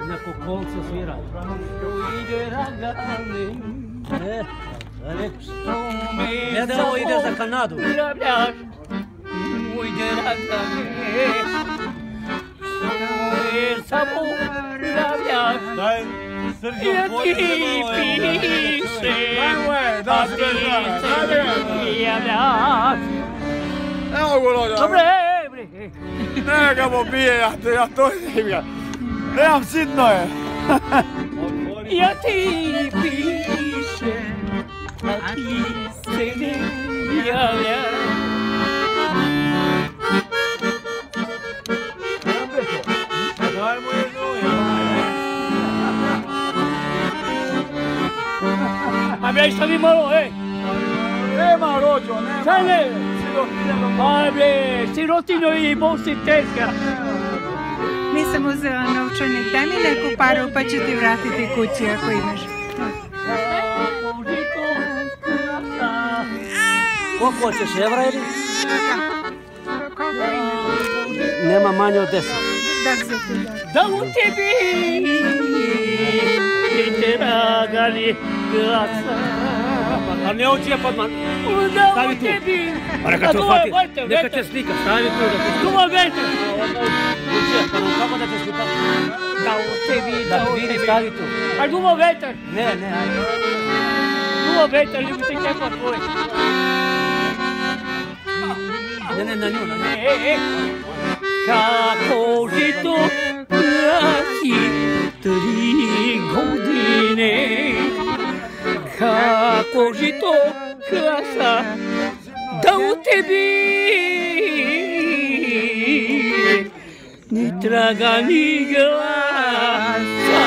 Neko kolce svira. Ide ragane. Ne da ovo ide za Kanadu. Ide ragane. Samo navljaš. Daj, Srđo, Ja ti pišem. A ti se javljaš. Evo go, Lođa. Dobre, bre. Neka mu bije, ja to imam. Nemam sitno je. Ja ti pišem, a ti se ne javljaš. Daj mu jednu, A bre, šta mi malo, ej? nema Rođo, nema. Šta ne? Sirotinja. A bre, sirotinjo i bosi teška. Nisam uzela novčanik, daj mi neku paru pa ću ti vratiti kući ako imaš. Koliko hoćeš, evra ili? Koliko imaš? Nema manje od 10. Da se ti da. Da u tebi te ragani glasa. A ne oči je podman. Da u tebi. A neka te ufati, neka te slika, stavi tu da te slika. Duva veter. Pa nam kako da te slika? Da u tebi, da u tebi. Stavi tu. A duva veter. Ne, ajde. Duva veter, ljubite kepa tvoj. Ne, na nju, na nju. Kako je to krati 3 godine, kako je to krasa da u tebi ni traga ni glasa.